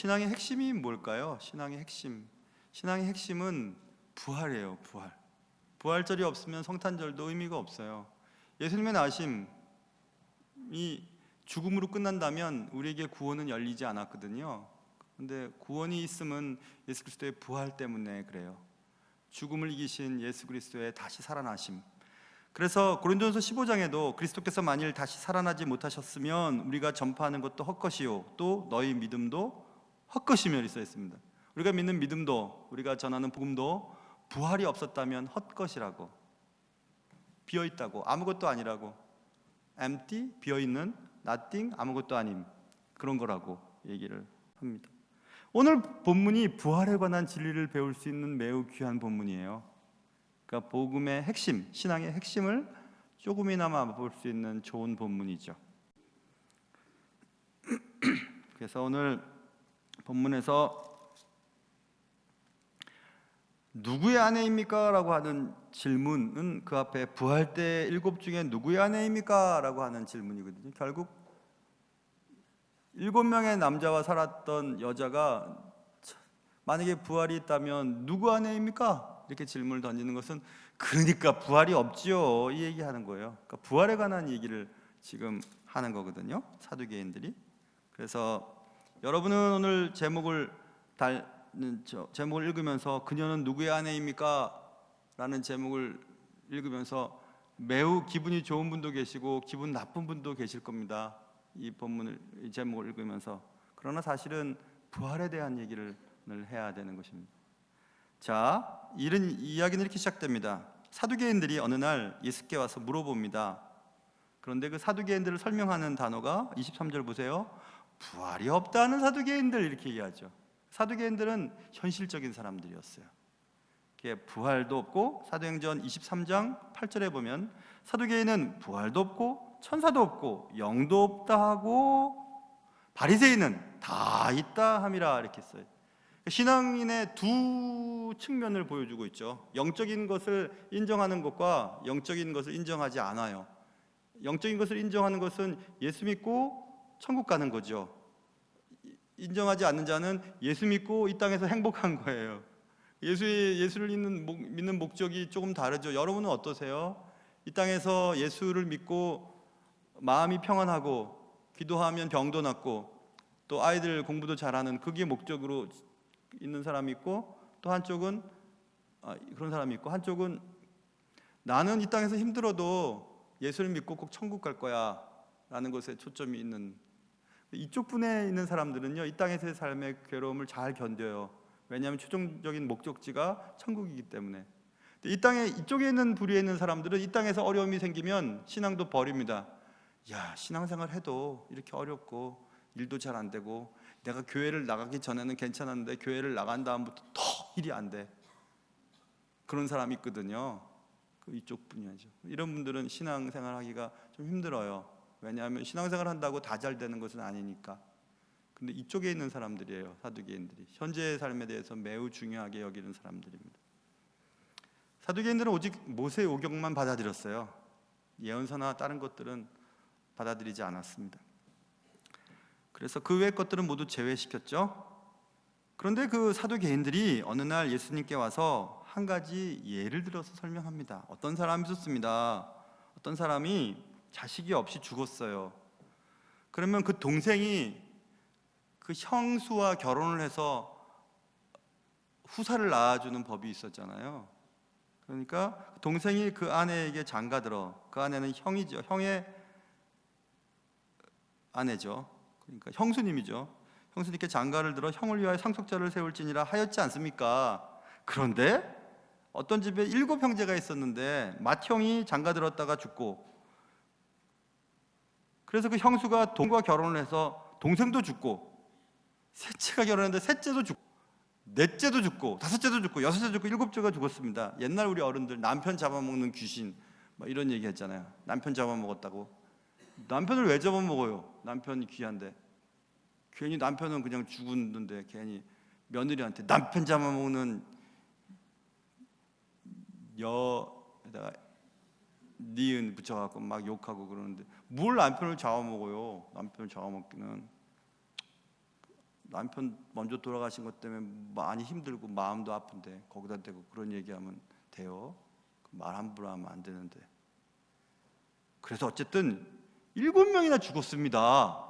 신앙의 핵심이 뭘까요? 신앙의 핵심. 신앙의 핵심은 부활이에요. 부활. 부활절이 없으면 성탄절도 의미가 없어요. 예수님의 나심이 죽음으로 끝난다면 우리에게 구원은 열리지 않았거든요. 근데 구원이 있음은 예수 그리스도의 부활 때문에 그래요. 죽음을 이기신 예수 그리스도의 다시 살아나심. 그래서 고린도전서 15장에도 그리스도께서 만일 다시 살아나지 못하셨으면 우리가 전파하는 것도 헛것이요 또 너희 믿음도 헛것이며 이렇게 써 있습니다. 우리가 믿는 믿음도, 우리가 전하는 복음도 부활이 없었다면 헛것이라고, 비어있다고, 아무것도 아니라고, empty, 비어있는, nothing, 아무것도 아님, 그런 거라고 얘기를 합니다. 오늘 본문이 부활에 관한 진리를 배울 수 있는 매우 귀한 본문이에요. 그러니까 복음의 핵심, 신앙의 핵심을 조금이나마 볼 수 있는 좋은 본문이죠. 그래서 오늘 본문에서 누구의 아내입니까? 라고 하는 질문은 그 앞에 부활 때 7 중에 누구의 아내입니까? 라고 하는 질문이거든요. 결국 7명의 남자와 살았던 여자가 만약에 부활이 있다면 누구 아내입니까? 이렇게 질문을 던지는 것은 그러니까 부활이 없지요 이 얘기하는 거예요. 그러니까 부활에 관한 얘기를 지금 하는 거거든요, 사두개인들이. 그래서 여러분은 오늘 제목을 읽으면서 그녀는 누구의 아내입니까? 라는 제목을 읽으면서 매우 기분이 좋은 분도 계시고 기분 나쁜 분도 계실 겁니다. 이 제목을 읽으면서. 그러나 사실은 부활에 대한 얘기를 해야 되는 것입니다. 자, 이야기는 이렇게 시작됩니다. 사두개인들이 어느 날 예수께 와서 물어봅니다. 그런데 그 사두개인들을 설명하는 단어가 23절 보세요. 부활이 없다는 사두개인들 이렇게 얘기하죠. 사두개인들은 현실적인 사람들이었어요. 부활도 없고, 사도행전 23장 8절에 보면 사두개인은 부활도 없고 천사도 없고 영도 없다 하고 바리새인은 다 있다 함이라 이렇게 써요. 신앙인의 두 측면을 보여주고 있죠. 영적인 것을 인정하는 것과 영적인 것을 인정하지 않아요. 영적인 것을 인정하는 것은 예수 믿고 천국 가는 거죠. 인정하지 않는 자는 예수 믿고 이 땅에서 행복한 거예요. 예수를 믿는 목적이 조금 다르죠. 여러분은 어떠세요? 이 땅에서 예수를 믿고 마음이 평안하고 기도하면 병도 낫고 또 아이들 공부도 잘하는 그게 목적으로 있는 사람이 있고, 또 한쪽은 그런 사람이 있고, 한쪽은 나는 이 땅에서 힘들어도 예수를 믿고 꼭 천국 갈 거야 라는 것에 초점이 있는, 이쪽 분에 있는 사람들은요 이 땅에서의 삶의 괴로움을 잘 견뎌요. 왜냐하면 최종적인 목적지가 천국이기 때문에. 이 땅에 이쪽에 있는 부류에 있는 사람들은 이 땅에서 어려움이 생기면 신앙도 버립니다. 야, 신앙생활 해도 이렇게 어렵고 일도 잘 안 되고 내가 교회를 나가기 전에는 괜찮았는데 교회를 나간 다음부터 더 일이 안 돼. 그런 사람이 있거든요. 이쪽 분야죠. 이런 분들은 신앙생활 하기가 좀 힘들어요. 왜냐하면 신앙생활 한다고 다 잘 되는 것은 아니니까. 근데 이쪽에 있는 사람들이에요, 사두개인들이. 현재의 삶에 대해서 매우 중요하게 여기는 사람들입니다. 사두개인들은 오직 모세의 오경만 받아들였어요. 예언서나 다른 것들은 받아들이지 않았습니다. 그래서 그 외의 것들은 모두 제외시켰죠. 그런데 그 사두개인들이 어느 날 예수님께 와서 한 가지 예를 들어서 설명합니다. 어떤 사람이 있었습니다. 어떤 사람이 자식이 없이 죽었어요. 그러면 그 동생이 그 형수와 결혼을 해서 후사를 낳아주는 법이 있었잖아요. 그러니까 동생이 그 아내에게 장가들어. 그 아내는 형이죠. 형의 아내죠. 그러니까 형수님이죠. 형수님께 장가를 들어 형을 위하여 상속자를 세울지니라 하였지 않습니까? 그런데 어떤 집에 7 형제가 있었는데 맏형이 장가들었다가 죽고, 그래서 그 형수가 동과 결혼을 해서 동생도 죽고, 셋째가 결혼했는데 셋째도 죽고, 넷째도 죽고, 다섯째도 죽고, 여섯째 죽고, 7째가 죽었습니다. 옛날 우리 어른들 남편 잡아먹는 귀신 막 이런 얘기 했잖아요. 남편 잡아먹었다고. 남편을 왜 잡아먹어요? 남편이 귀한데. 괜히 남편은 그냥 죽었는데 괜히 며느리한테 남편 잡아먹는 여에다가 니은 붙여갖고 막 욕하고 그러는데 뭘 남편을 잡아먹어요? 남편을 잡아먹기는. 남편 먼저 돌아가신 것 때문에 많이 힘들고 마음도 아픈데 거기다 대고 그런 얘기하면 돼요? 말 함부로 하면 안 되는데. 그래서 어쨌든 7명이나 죽었습니다.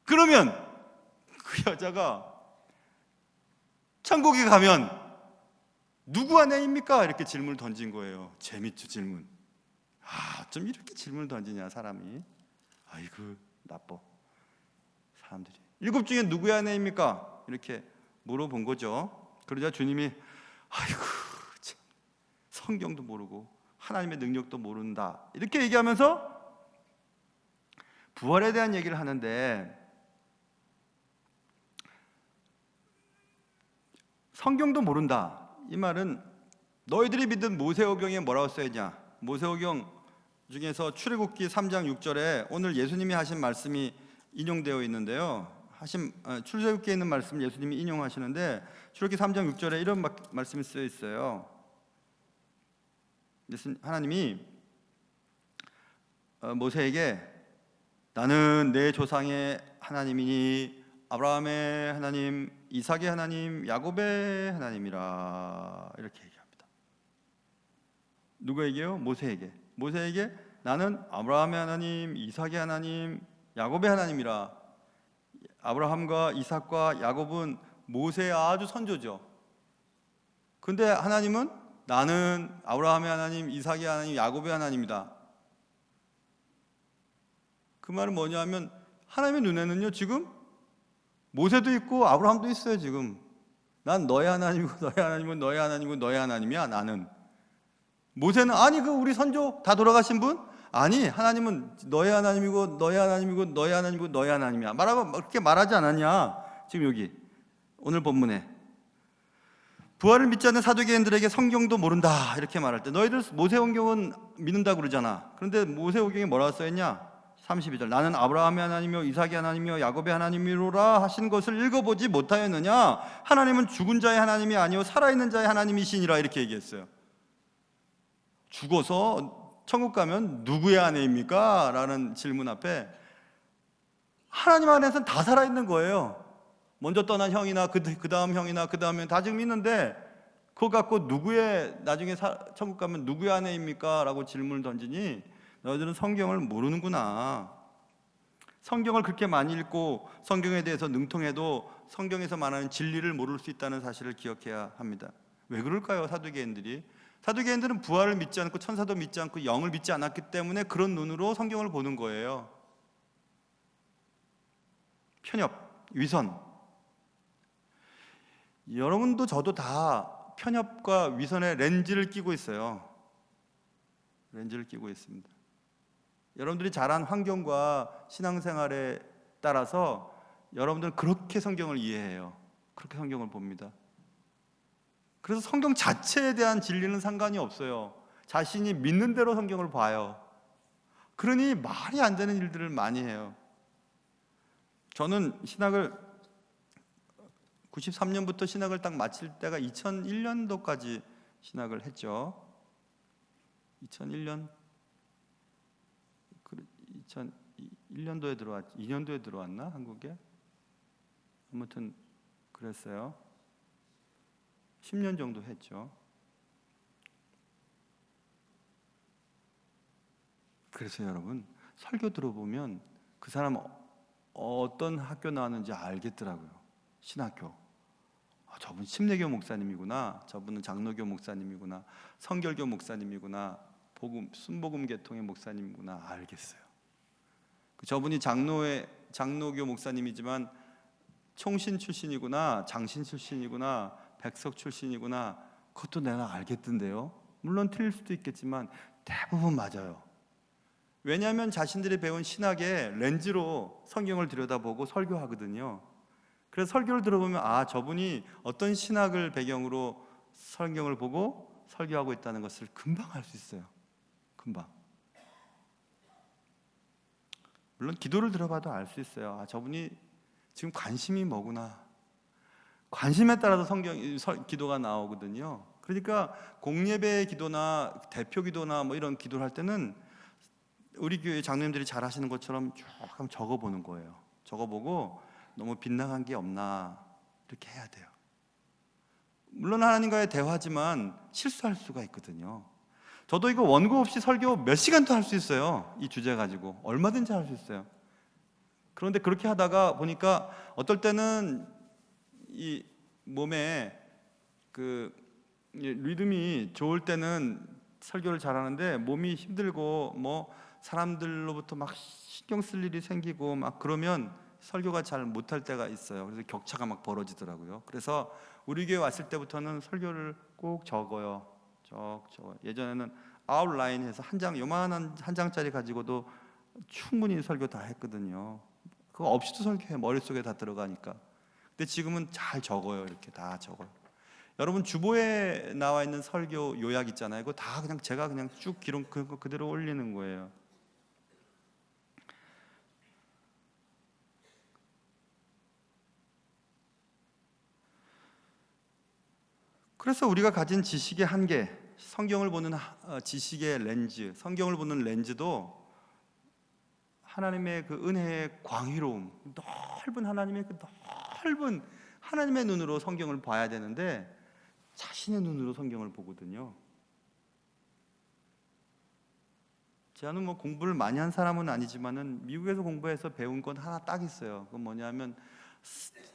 그러면 그 여자가 천국에 가면 누구 아내입니까? 이렇게 질문을 던진 거예요. 재밌죠, 질문. 좀 이렇게 질문을 던지냐 사람이. 아이고 나빠 사람들이. 7 중에 누구의 아내입니까? 이렇게 물어본 거죠. 그러자 주님이 아이고 참, 성경도 모르고 하나님의 능력도 모른다 이렇게 얘기하면서 부활에 대한 얘기를 하는데, 성경도 모른다 이 말은 너희들이 믿은 모세오경에 뭐라고 써있냐? 모세오경 중에서 출애굽기 3장 6절에 오늘 예수님이 하신 말씀이 인용되어 있는데요. 출애굽기에 있는 말씀 예수님이 인용하시는데 출애굽기 3장 6절에 이런 말씀이 쓰여 있어요. 하나님이 모세에게 나는 내 조상의 하나님이니 아브라함의 하나님, 이삭의 하나님, 야곱의 하나님이라 이렇게 얘기합니다. 누구에게요? 모세에게 나는 아브라함의 하나님, 이삭의 하나님, 야곱의 하나님이라. 아브라함과 이삭과 야곱은 모세의 아주 선조죠. 근데 하나님은 나는 아브라함의 하나님, 이삭의 하나님, 야곱의 하나님이다. 그 말은 뭐냐면 하나님의 눈에는요 지금 모세도 있고 아브라함도 있어요. 지금 난 너의 하나님이고 너의 하나님은 너의 하나님이고 너의 하나님이야. 나는. 모세는 아니 그 우리 선조 다 돌아가신 분? 아니 하나님은 너의 하나님이고 너의 하나님이고 너의 하나님이고 너의 하나님이야. 말하고 그렇게 말하지 않았냐? 지금 여기 오늘 본문에 부활을 믿지 않는 사두개인들에게 성경도 모른다 이렇게 말할 때 너희들 모세오경은 믿는다 그러잖아. 그런데 모세오경에 뭐라고 써있냐? 32절 나는 아브라함의 하나님이요 이삭의 하나님이요 야곱의 하나님이로라 하신 것을 읽어보지 못하였느냐? 하나님은 죽은 자의 하나님이 아니요 살아있는 자의 하나님이시니라 이렇게 얘기했어요. 죽어서 천국 가면 누구의 아내입니까? 라는 질문 앞에 하나님 안에서는 다 살아있는 거예요. 먼저 떠난 형이나 그 다음 형이나 그 다음 형 다 지금 있는데 그거 갖고 나중에 천국 가면 누구의 아내입니까? 라고 질문을 던지니 너희들은 성경을 모르는구나. 성경을 그렇게 많이 읽고 성경에 대해서 능통해도 성경에서 말하는 진리를 모를 수 있다는 사실을 기억해야 합니다. 왜 그럴까요? 사두개인들은 부활을 믿지 않고 천사도 믿지 않고 영을 믿지 않았기 때문에 그런 눈으로 성경을 보는 거예요. 편협, 위선. 여러분도 저도 다 편협과 위선의 렌즈를 끼고 있어요. 렌즈를 끼고 있습니다. 여러분들이 자란 환경과 신앙생활에 따라서 여러분들은 그렇게 성경을 이해해요. 그렇게 성경을 봅니다. 그래서 성경 자체에 대한 진리는 상관이 없어요. 자신이 믿는 대로 성경을 봐요. 그러니 말이 안 되는 일들을 많이 해요. 저는 93년부터 신학을 딱 마칠 때가 2001년도까지 신학을 했죠. 2001년도에 2년도에 들어왔나? 한국에? 아무튼 그랬어요. 10년 정도 했죠. 그래서 여러분 설교 들어보면 그 사람 어떤 학교 나왔는지 알겠더라고요. 신학교. 저분 침례교 목사님이구나. 저분은 장로교 목사님이구나. 성결교 목사님이구나. 순복음 계통의 목사님이구나. 알겠어요. 저분이 장로교 목사님이지만 총신 출신이구나. 장신 출신이구나. 백석 출신이구나. 그것도 내가 알겠던데요. 물론 틀릴 수도 있겠지만 대부분 맞아요. 왜냐하면 자신들이 배운 신학의 렌즈로 성경을 들여다보고 설교하거든요. 그래서 설교를 들어보면 저분이 어떤 신학을 배경으로 성경을 보고 설교하고 있다는 것을 금방 알 수 있어요. 금방. 물론 기도를 들어봐도 알 수 있어요. 저분이 지금 관심이 뭐구나. 관심에 따라서 기도가 나오거든요. 그러니까 공예배 기도나 대표 기도나 뭐 이런 기도를 할 때는 우리 교회 장로님들이 잘 하시는 것처럼 쭉 적어보는 거예요. 적어보고 너무 빗나간 게 없나 이렇게 해야 돼요. 물론 하나님과의 대화지만 실수할 수가 있거든요. 저도 이거 원고 없이 설교 몇 시간도 할 수 있어요. 이 주제 가지고 얼마든지 할 수 있어요. 그런데 그렇게 하다가 보니까 어떨 때는 이 몸에 그 리듬이 좋을 때는 설교를 잘하는데 몸이 힘들고 뭐 사람들로부터 막 신경 쓸 일이 생기고 막 그러면 설교가 잘 못할 때가 있어요. 그래서 격차가 막 벌어지더라고요. 그래서 우리 교회 왔을 때부터는 설교를 꼭 적어요. 적어요. 예전에는 아웃라인해서 한 장, 요만한 한 장짜리 가지고도 충분히 설교 다 했거든요. 그거 없이도 설교해. 머릿속에 다 들어가니까. 근데 지금은 잘 적어요. 이렇게 다 적어요. 여러분 주보에 나와 있는 설교 요약 있잖아요. 그거 다 그냥 제가 그냥 쭉 기록 그대로 올리는 거예요. 그래서 우리가 가진 지식의 한계, 성경을 보는 지식의 렌즈, 성경을 보는 렌즈도 하나님의 그 은혜의 광의로움, 넓은 하나님의 그 넓은 하나님의 눈으로 성경을 봐야 되는데 자신의 눈으로 성경을 보거든요. 저는 뭐 공부를 많이 한 사람은 아니지만은 미국에서 공부해서 배운 건 하나 딱 있어요. 그건 뭐냐면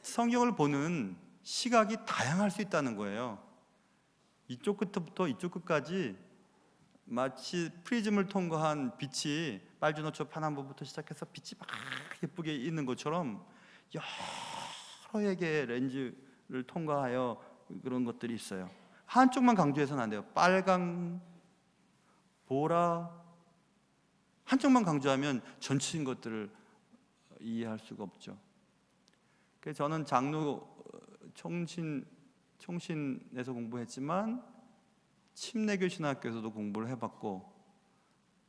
성경을 보는 시각이 다양할 수 있다는 거예요. 이쪽 끝부터 이쪽 끝까지 마치 프리즘을 통과한 빛이 빨주노초 파남보부터 시작해서 빛이 막 예쁘게 있는 것처럼 여러 개의 렌즈를 통과하여 그런 것들이 있어요. 한쪽만 강조해서는 안 돼요. 빨강, 보라 한쪽만 강조하면 전체인 것들을 이해할 수가 없죠. 그래서 저는 장로 총신에서 공부했지만 침례교 신학교에서도 공부를 해봤고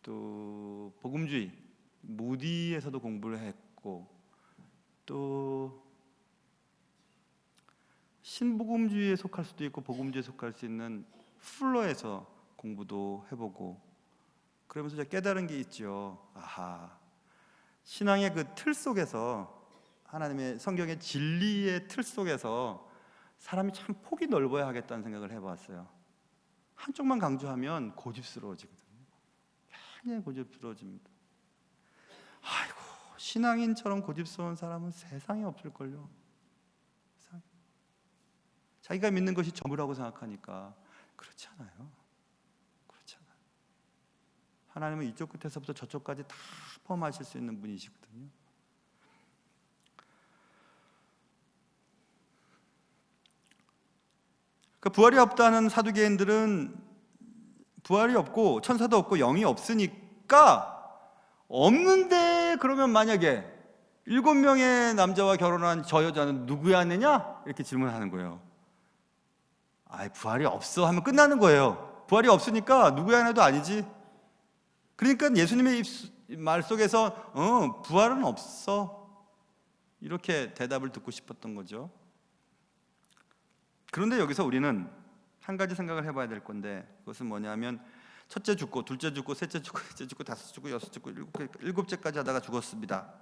또 복음주의 무디에서도 공부를 했고 또 신복음주의에 속할 수도 있고 복음주의에 속할 수 있는 풀러에서 공부도 해보고 그러면서 제가 깨달은 게 있죠. 아하, 신앙의 그 틀 속에서 하나님의 성경의 진리의 틀 속에서 사람이 참 폭이 넓어야 하겠다는 생각을 해봤어요. 한쪽만 강조하면 고집스러워지거든요. 굉장히 고집스러워집니다. 아이고, 신앙인처럼 고집스러운 사람은 세상에 없을걸요. 세상에. 자기가 믿는 것이 전부라고 생각하니까 그렇지 않아요. 그렇지 않아요. 하나님은 이쪽 끝에서부터 저쪽까지 다 포함하실 수 있는 분이시거든요. 부활이 없다는 사두개인들은 부활이 없고 천사도 없고 영이 없으니까 없는데 그러면 만약에 7명의 남자와 결혼한 저 여자는 누구의 아내냐? 이렇게 질문하는 거예요. 부활이 없어 하면 끝나는 거예요. 부활이 없으니까 누구의 아내도 아니지. 그러니까 예수님의 말 속에서 부활은 없어 이렇게 대답을 듣고 싶었던 거죠. 그런데 여기서 우리는 한 가지 생각을 해봐야 될 건데 그것은 뭐냐면 첫째 죽고 둘째 죽고 셋째 죽고 넷째 죽고 다섯 죽고 여섯 죽고 일곱째까지 하다가 죽었습니다.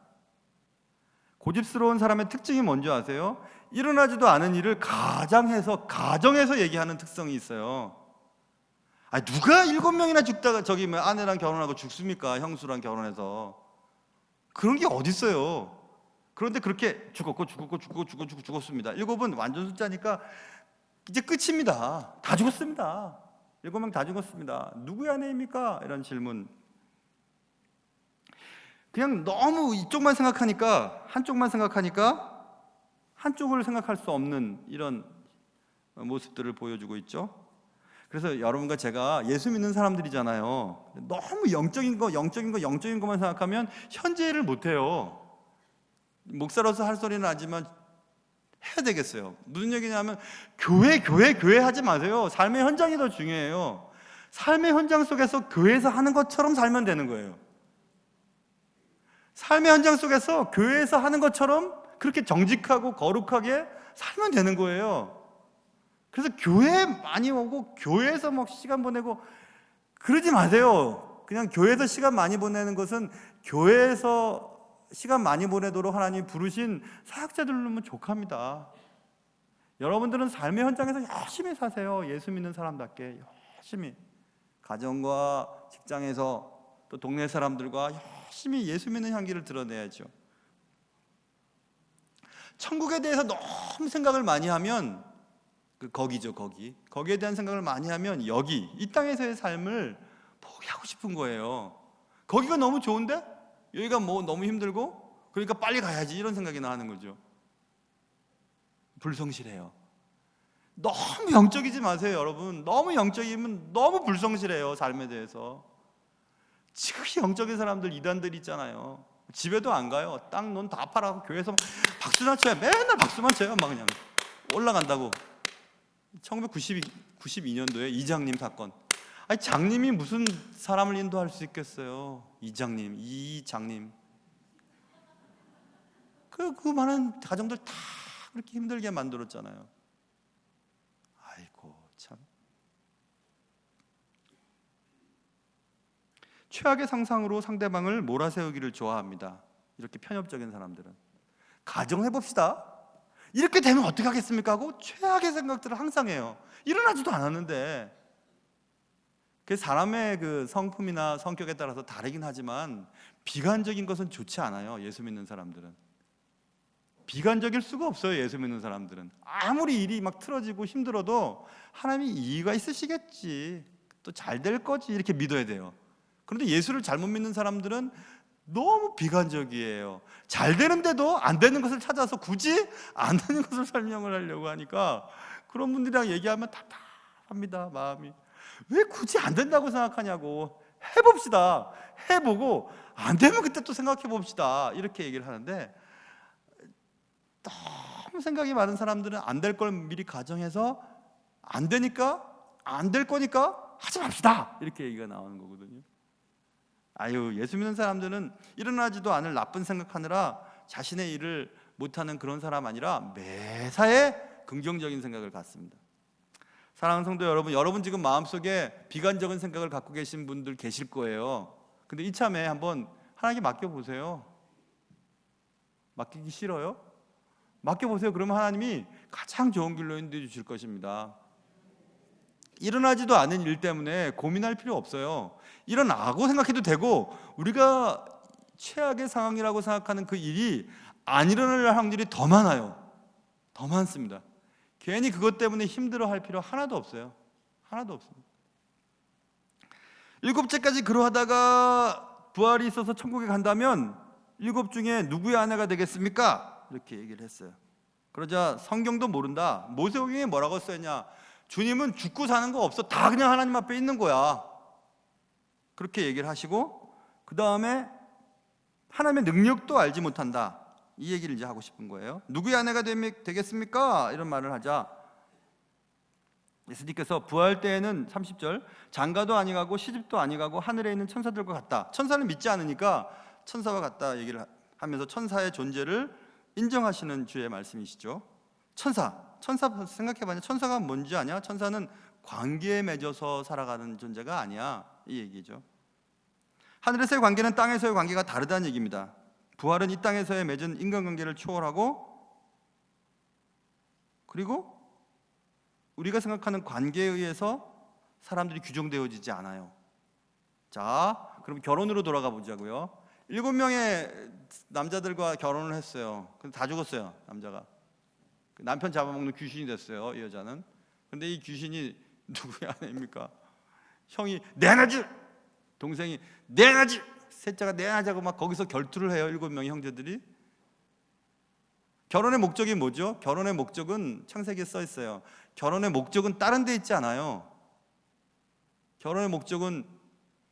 고집스러운 사람의 특징이 뭔지 아세요? 일어나지도 않은 일을 가정에서 얘기하는 특성이 있어요. 누가 7명이나 죽다가 저기 아내랑 결혼하고 죽습니까? 형수랑 결혼해서 그런 게 어디 있어요? 그런데 그렇게 죽었습니다. 7은 완전 숫자니까 이제 끝입니다. 다 죽었습니다. 7명 다 죽었습니다. 누구의 아내입니까? 이런 질문. 그냥 너무 이쪽만 생각하니까 한쪽을 생각할 수 없는 이런 모습들을 보여주고 있죠. 그래서 여러분과 제가 예수 믿는 사람들이잖아요. 너무 영적인 것만 생각하면 현재를 못해요. 목사로서 할 소리는 하지만 해야 되겠어요. 무슨 얘기냐면 교회 하지 마세요. 삶의 현장이 더 중요해요. 삶의 현장 속에서 교회에서 하는 것처럼 살면 되는 거예요. 삶의 현장 속에서 교회에서 하는 것처럼 그렇게 정직하고 거룩하게 살면 되는 거예요. 그래서 교회 많이 오고 교회에서 막 시간 보내고 그러지 마세요. 그냥 교회에서 시간 많이 보내는 것은 교회에서 시간 많이 보내도록 하나님이 부르신 사역자들로만 족합니다. 여러분들은 삶의 현장에서 열심히 사세요. 예수 믿는 사람답게 열심히. 가정과 직장에서 또 동네 사람들과 열심히 예수 믿는 향기를 드러내야죠. 천국에 대해서 너무 생각을 많이 하면 거기죠, 거기에 대한 생각을 많이 하면 여기 이 땅에서의 삶을 포기하고 싶은 거예요. 거기가 너무 좋은데 여기가 뭐 너무 힘들고 그러니까 빨리 가야지 이런 생각이 나는 거죠. 불성실해요. 너무 영적이지 마세요, 여러분. 너무 영적이면 너무 불성실해요, 삶에 대해서. 지극히 영적인 사람들, 이단들 있잖아요. 집에도 안 가요. 땅 논 다 팔아서 교회에서 박수나 쳐요. 맨날 박수만 쳐요. 막 그냥 올라간다고. 1992년도에 이장님 사건. 아니, 장님이 무슨 사람을 인도할 수 있겠어요? 이장님. 그 많은 가정들 다 그렇게 힘들게 만들었잖아요. 아이고 참. 최악의 상상으로 상대방을 몰아세우기를 좋아합니다. 이렇게 편협적인 사람들은. 가정해봅시다. 이렇게 되면 어떻게 하겠습니까? 하고 최악의 생각들을 항상 해요. 일어나지도 않았는데. 그 사람의 그 성품이나 성격에 따라서 다르긴 하지만 비관적인 것은 좋지 않아요. 예수 믿는 사람들은 비관적일 수가 없어요. 예수 믿는 사람들은 아무리 일이 막 틀어지고 힘들어도 하나님이 이유가 있으시겠지, 또 잘 될 거지, 이렇게 믿어야 돼요. 그런데 예수를 잘못 믿는 사람들은 너무 비관적이에요. 잘 되는데도 안 되는 것을 찾아서 굳이 안 되는 것을 설명을 하려고 하니까 그런 분들이랑 얘기하면 답답합니다. 마음이. 왜 굳이 안 된다고 생각하냐고. 해봅시다. 해보고 안 되면 그때 또 생각해 봅시다. 이렇게 얘기를 하는데, 너무 생각이 많은 사람들은 안 될 걸 미리 가정해서 안 되니까, 안 될 거니까 하지 맙시다, 이렇게 얘기가 나오는 거거든요. 아유, 예수 믿는 사람들은 일어나지도 않을 나쁜 생각하느라 자신의 일을 못하는 그런 사람 아니라 매사에 긍정적인 생각을 갖습니다. 사랑하는 성도 여러분 지금 마음속에 비관적인 생각을 갖고 계신 분들 계실 거예요. 근데 이참에 한번 하나님께 맡겨보세요. 맡기기 싫어요? 맡겨보세요. 그러면 하나님이 가장 좋은 길로 인도해 주실 것입니다. 일어나지도 않은 일 때문에 고민할 필요 없어요. 일어나고 생각해도 되고, 우리가 최악의 상황이라고 생각하는 그 일이 안 일어날 확률이 더 많아요. 더 많습니다. 괜히 그것 때문에 힘들어할 필요 하나도 없어요. 하나도 없습니다. 7째까지 그러하다가 부활이 있어서 천국에 간다면 7 중에 누구의 아내가 되겠습니까? 이렇게 얘기를 했어요. 그러자 성경도 모른다. 모세오경에 뭐라고 써있냐? 주님은 죽고 사는 거 없어. 다 그냥 하나님 앞에 있는 거야. 그렇게 얘기를 하시고, 그 다음에 하나님의 능력도 알지 못한다, 이 얘기를 이제 하고 싶은 거예요. 누구의 아내가 되겠습니까? 이런 말을 하자 예수님께서 부활 때에는 30절 장가도 아니가고 시집도 아니가고 하늘에 있는 천사들과 같다. 천사를 믿지 않으니까 천사와 같다 얘기를 하면서 천사의 존재를 인정하시는 주의 말씀이시죠. 천사 생각해봐요. 천사가 뭔지 아냐? 천사는 관계에 맺어서 살아가는 존재가 아니야, 이 얘기죠. 하늘에서의 관계는 땅에서의 관계가 다르다는 얘기입니다. 부활은 이 땅에서의 맺은 인간관계를 초월하고, 그리고 우리가 생각하는 관계에 의해서 사람들이 규정되어지지 않아요. 자, 그럼 결혼으로 돌아가 보자고요. 7명의 남자들과 결혼을 했어요. 근데 다 죽었어요, 남자가. 남편 잡아먹는 귀신이 됐어요, 이 여자는. 근데 이 귀신이 누구의 아내입니까? 형이 내놔지, 동생이 내놔지, 셋째가 내놔자고 막 거기서 결투를 해요, 7명의 형제들이. 결혼의 목적이 뭐죠? 결혼의 목적은 창세기에 써 있어요. 결혼의 목적은 다른 데 있지 않아요. 결혼의 목적은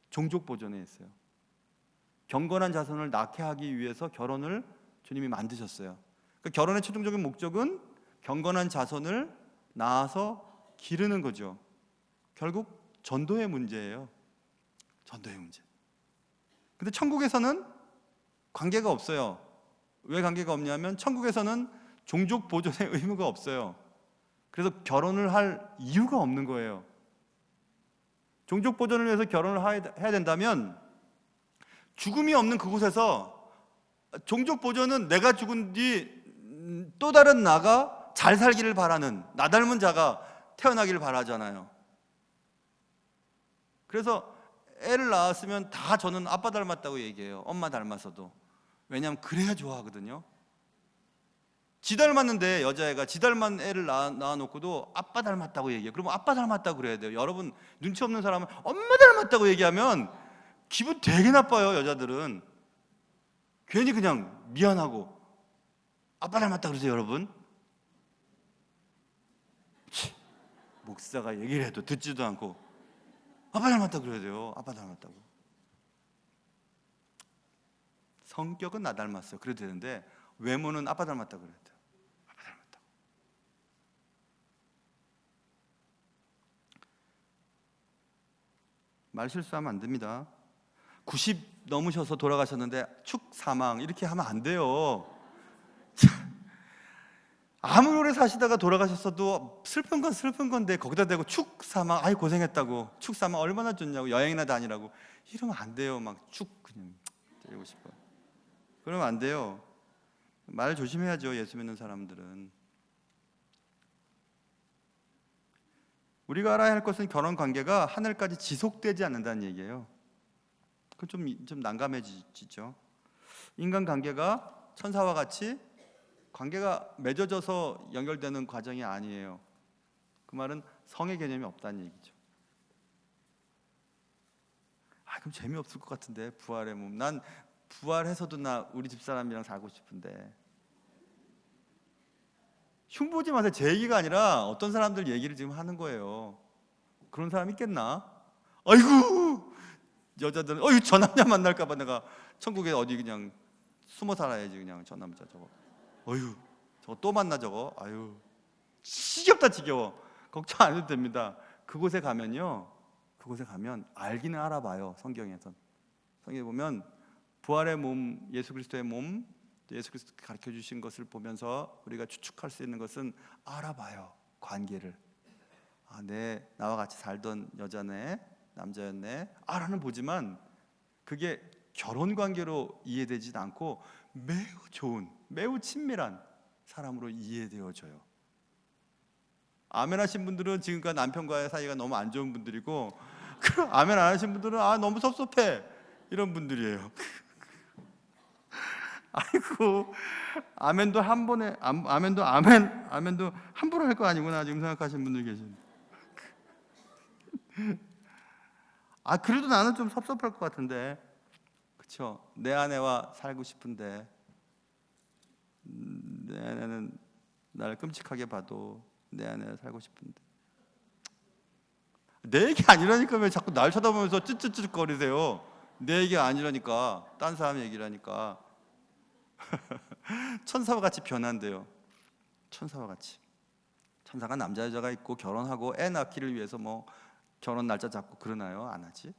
종족 보존에 있어요. 경건한 자손을 낳게 하기 위해서 결혼을 주님이 만드셨어요. 그러니까 결혼의 최종적인 목적은 경건한 자손을 낳아서 기르는 거죠. 결국 전도의 문제예요. 전도의 문제. 근데 천국에서는 관계가 없어요. 왜 관계가 없냐면 천국에서는 종족 보존의 의무가 없어요. 그래서 결혼을 할 이유가 없는 거예요. 종족 보존을 위해서 결혼을 해야 된다면 죽음이 없는 그곳에서 종족 보존은 내가 죽은 뒤 또 다른 나가 잘 살기를 바라는, 나 닮은 자가 태어나기를 바라잖아요. 그래서 애를 낳았으면 다 저는 아빠 닮았다고 얘기해요. 엄마 닮았어도. 왜냐하면 그래야 좋아하거든요. 지 닮았는데 여자애가 지 닮은 애를 낳아놓고도 아빠 닮았다고 얘기해요. 그러면 아빠 닮았다고 그래야 돼요. 여러분, 눈치 없는 사람은 엄마 닮았다고 얘기하면 기분 되게 나빠요. 여자들은 괜히 그냥 미안하고 아빠 닮았다 그러세요. 여러분, 목사가 얘기를 해도 듣지도 않고 아빠 닮았다 그래야 돼요. 아빠 닮았다고. 성격은 나 닮았어요. 그래도 되는데 외모는 아빠 닮았다 그래야 돼요. 아빠 닮았다고. 말 실수하면 안 됩니다. 90 넘으셔서 돌아가셨는데 축사망 이렇게 하면 안 돼요. 아무리 오래 사시다가 돌아가셨어도 슬픈 건 슬픈 건데 거기다 대고 축사망, 아이 고생했다고, 축사망 얼마나 좋냐고, 여행이나 다니라고 이러면 안 돼요. 막 축 그냥 때리고 싶어. 그러면 안 돼요. 말 조심해야죠. 예수 믿는 사람들은. 우리가 알아야 할 것은 결혼 관계가 하늘까지 지속되지 않는다는 얘기예요. 그건 좀 난감해지죠. 인간 관계가 천사와 같이 관계가 맺어져서 연결되는 과정이 아니에요. 그 말은 성의 개념이 없다는 얘기죠. 그럼 재미없을 것 같은데, 부활의 몸. 난 부활해서도 나 우리 집사람이랑 살고 싶은데. 흉보지 마세요. 제 얘기가 아니라 어떤 사람들 얘기를 지금 하는 거예요. 그런 사람 있겠나? 아이고, 여자들은 저 남자 만날까 봐 내가 천국에 어디 그냥 숨어 살아야지. 그냥 저 남자 저거, 어휴, 저거 또 만나 저거, 아유, 지겹다 지겨워. 걱정 안 해도 됩니다. 그곳에 가면요, 그곳에 가면 알기는 알아봐요. 성경에 보면 부활의 몸, 예수 그리스도의 몸, 예수 그리스도 가르쳐 주신 것을 보면서 우리가 추측할 수 있는 것은 알아봐요. 관계를. 나와 같이 살던 여자네, 남자였네, 알아는 보지만 그게 결혼 관계로 이해되진 않고 매우 좋은, 매우 친밀한 사람으로 이해되어져요. 아멘 하신 분들은 지금까지 남편과의 사이가 너무 안 좋은 분들이고, 아멘 안 하신 분들은 너무 섭섭해 이런 분들이에요. 아이고, 아멘도 한 번에, 아멘도 함부로 할 거 아니구나 지금 생각하시는 분들 계십니다. 그래도 나는 좀 섭섭할 것 같은데, 그렇죠? 내 아내와 살고 싶은데, 내 아내는 날 끔찍하게 봐도 내 아내와 살고 싶은데, 내 얘기 아니라니까 왜 자꾸 날 쳐다보면서 쯧쯧쯧 거리세요? 내 얘기 아니라니까, 딴 사람 얘기라니까. 천사와 같이 변한대요. 천사와 같이. 천사가 남자 여자가 있고 결혼하고 애 낳기를 위해서 뭐 결혼 날짜 잡고 그러나요? 안 하지.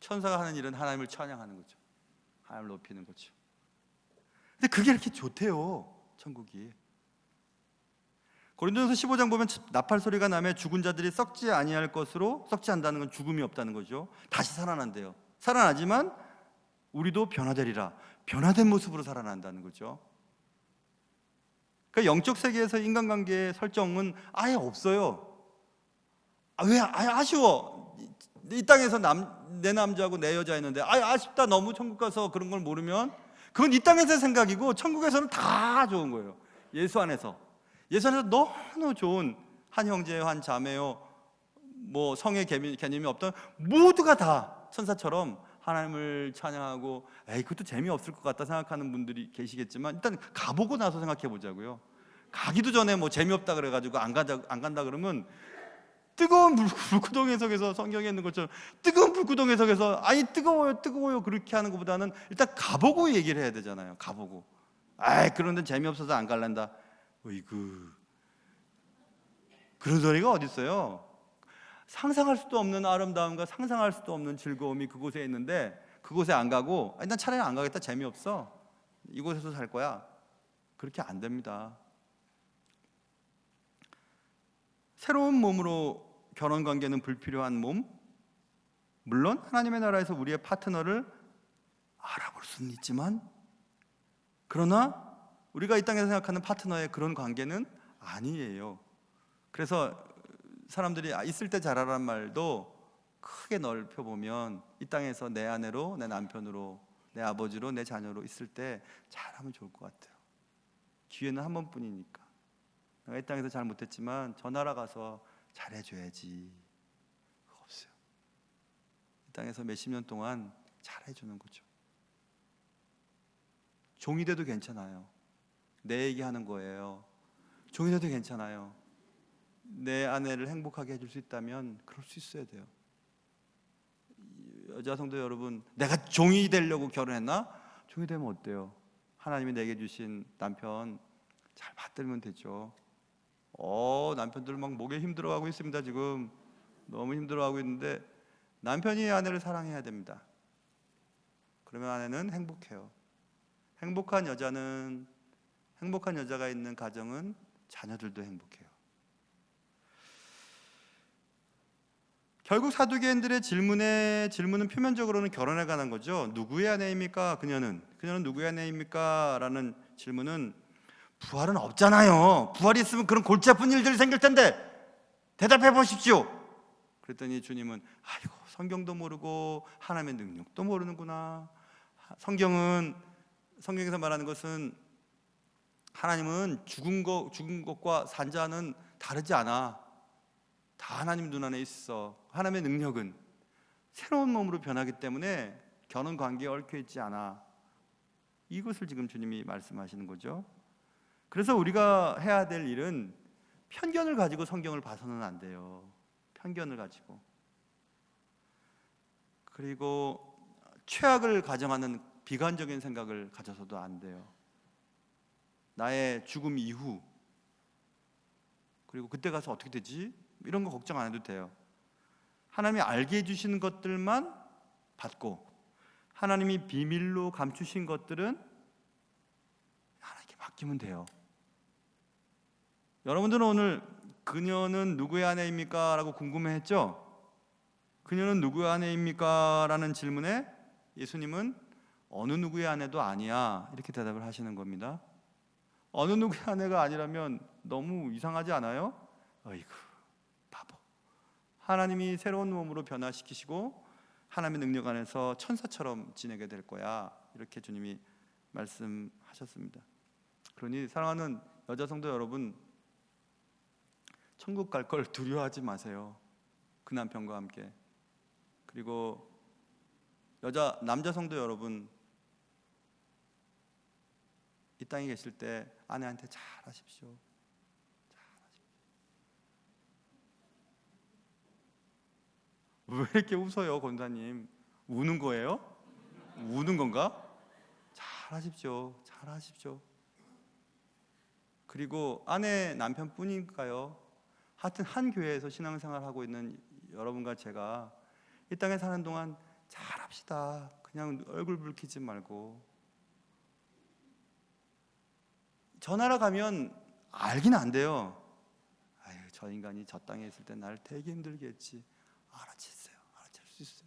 천사가 하는 일은 하나님을 찬양하는 거죠. 하나님을 높이는 거죠. 근데 그게 이렇게 좋대요, 천국이. 고린도전서 15장 보면 나팔 소리가 나며 죽은 자들이 썩지 아니할 것으로, 썩지 않다는 건 죽음이 없다는 거죠. 다시 살아난대요. 살아나지만 우리도 변화되리라. 변화된 모습으로 살아난다는 거죠. 그러니까 영적 세계에서 인간관계의 설정은 아예 없어요. 왜? 아쉬워. 이 땅에서 내 남자하고 내 여자 있는데 아쉽다. 너무 천국 가서 그런 걸 모르면 그건 이 땅에서의 생각이고, 천국에서는 다 좋은 거예요. 예수 안에서 너무 좋은, 한 형제요, 한 자매요, 뭐 성의 개념이 없던 모두가 다 천사처럼 하나님을 찬양하고, 그것도 재미없을 것 같다 생각하는 분들이 계시겠지만, 일단 가보고 나서 생각해 보자고요. 가기도 전에 뭐 재미없다 그래가지고 안 간다 그러면 뜨거운 불구덩이 속에서, 성경에 있는 것처럼 뜨거운 불구덩이 속에서 뜨거워요 그렇게 하는 것보다는 일단 가보고 얘기를 해야 되잖아요. 가보고. 그런데 재미없어서 안 갈란다. 어이구, 그런 소리가 어디 있어요? 상상할 수도 없는 아름다움과 상상할 수도 없는 즐거움이 그곳에 있는데, 그곳에 안 가고 난 차라리 안 가겠다, 재미없어, 이곳에서 살 거야, 그렇게 안 됩니다. 새로운 몸으로 결혼관계는 불필요한 몸. 물론 하나님의 나라에서 우리의 파트너를 알아볼 수는 있지만 그러나 우리가 이 땅에서 생각하는 파트너의 그런 관계는 아니에요. 그래서 사람들이 있을 때 잘하란 말도 크게 넓혀보면 이 땅에서 내 아내로, 내 남편으로, 내 아버지로, 내 자녀로 있을 때 잘하면 좋을 것 같아요. 기회는 한 번뿐이니까. 내가 이 땅에서 잘 못했지만 저 나라 가서 잘해줘야지. 그거 없어요. 이 땅에서 몇십 년 동안 잘해주는 거죠. 종이 돼도 괜찮아요. 내 얘기하는 거예요. 종이 돼도 괜찮아요. 내 아내를 행복하게 해줄 수 있다면 그럴 수 있어야 돼요. 여자 성도 여러분, 내가 종이 되려고 결혼했나? 종이 되면 어때요? 하나님이 내게 주신 남편 잘 받들면 되죠. 남편들 막 목에 힘들어하고 있습니다. 지금 너무 힘들어하고 있는데 남편이 아내를 사랑해야 됩니다. 그러면 아내는 행복해요. 행복한 여자가 있는 가정은 자녀들도 행복해요. 결국 사두개인들의 질문은 표면적으로는 결혼에 관한 거죠. 누구의 아내입니까? 그녀는 누구의 아내입니까? 라는 질문은 부활은 없잖아요. 부활이 있으면 그런 골치 아픈 일들이 생길 텐데 대답해 보십시오. 그랬더니 주님은 아이고, 성경도 모르고 하나님의 능력도 모르는구나. 성경에서 말하는 것은 하나님은 죽은 것과 산 자는 다르지 않아. 다 하나님 눈 안에 있어. 하나님의 능력은 새로운 몸으로 변하기 때문에 결혼 관계에 얽혀 있지 않아. 이것을 지금 주님이 말씀하시는 거죠. 그래서 우리가 해야 될 일은 편견을 가지고 성경을 봐서는 안 돼요. 편견을 가지고. 그리고 최악을 가정하는 비관적인 생각을 가져서도 안 돼요. 나의 죽음 이후, 그리고 그때 가서 어떻게 되지? 이런 거 걱정 안 해도 돼요. 하나님이 알게 해주시는 것들만 받고, 하나님이 비밀로 감추신 것들은 하나님께 맡기면 돼요. 여러분들은 오늘 그녀는 누구의 아내입니까? 라고 궁금해했죠? 그녀는 누구의 아내입니까? 라는 질문에 예수님은 어느 누구의 아내도 아니야, 이렇게 대답을 하시는 겁니다. 어느 누구의 아내가 아니라면 너무 이상하지 않아요? 어이구, 바보. 하나님이 새로운 몸으로 변화시키시고 하나님의 능력 안에서 천사처럼 지내게 될 거야, 이렇게 주님이 말씀하셨습니다. 그러니 사랑하는 여자 성도 여러분, 천국 갈 걸 두려워하지 마세요. 그 남편과 함께. 그리고 남자 성도 여러분, 이 땅에 계실 때 아내한테 잘하십시오. 왜 이렇게 웃어요, 권사님? 우는 거예요? 우는 건가? 잘하십시오. 그리고 아내 남편뿐인가요? 하여튼 한 교회에서 신앙생활하고 있는 여러분과 제가 이 땅에 사는 동안 잘합시다. 그냥 얼굴 붉히지 말고. 전화로 가면 알긴 안 돼요. 아유, 저 인간이 저 땅에 있을 때 나를 되게 힘들게 했지. 알아챌 수 있어요.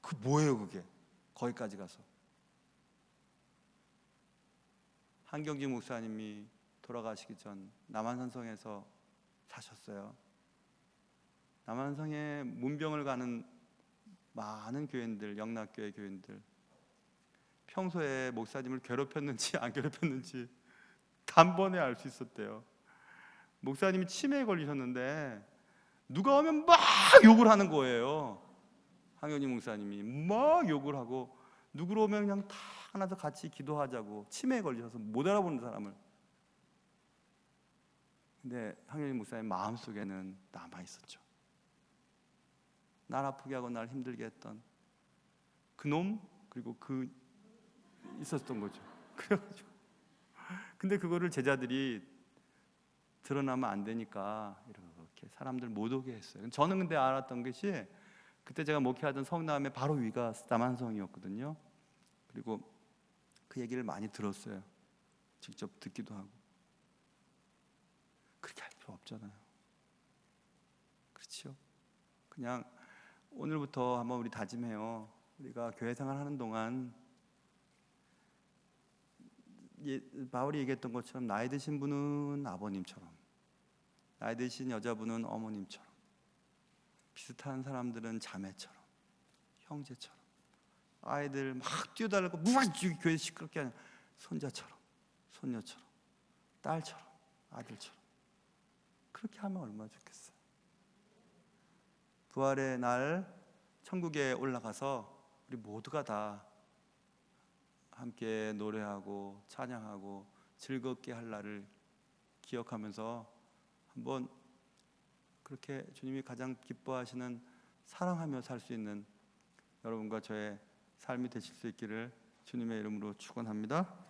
그 뭐예요, 그게? 거기까지 가서. 한경직 목사님이 돌아가시기 전 남한산성에서 사셨어요. 남한산성에 문병을 가는 많은 교인들, 영락교회 교인들, 평소에 목사님을 괴롭혔는지 안 괴롭혔는지 단번에 알 수 있었대요. 목사님이 치매에 걸리셨는데 누가 오면 막 욕을 하는 거예요. 한경직 목사님이 막 욕을 하고, 누구로 오면 그냥 다 하나서 같이 기도하자고, 치매에 걸리셔서 못 알아보는 사람을. 근데 한경직 목사님 마음속에는 남아있었죠. 날 아프게 하고 날 힘들게 했던 그놈, 그리고 있었던 거죠. 그래가지고 근데 그거를 제자들이 드러나면 안 되니까 이렇게 사람들 못 오게 했어요. 저는 근데 알았던 것이, 그때 제가 목회하던 성남의 바로 위가 남한성이었거든요. 그리고 그 얘기를 많이 들었어요. 직접 듣기도 하고. 그렇게 할 필요 없잖아요. 그렇죠? 그냥 오늘부터 한번 우리 다짐해요. 우리가 교회 생활하는 동안 바울이 얘기했던 것처럼 나이 드신 분은 아버님처럼, 나이 드신 여자분은 어머님처럼, 비슷한 사람들은 자매처럼, 형제처럼, 아이들 막 뛰어달라고 무아지 교회 시끄럽게 하는 손자처럼, 손녀처럼, 딸처럼, 아들처럼 그렇게 하면 얼마나 좋겠어요. 부활의 날 천국에 올라가서 우리 모두가 다 함께 노래하고 찬양하고 즐겁게 할 날을 기억하면서 한번 그렇게 주님이 가장 기뻐하시는 사랑하며 살 수 있는 여러분과 저의 삶이 되실 수 있기를 주님의 이름으로 축원합니다.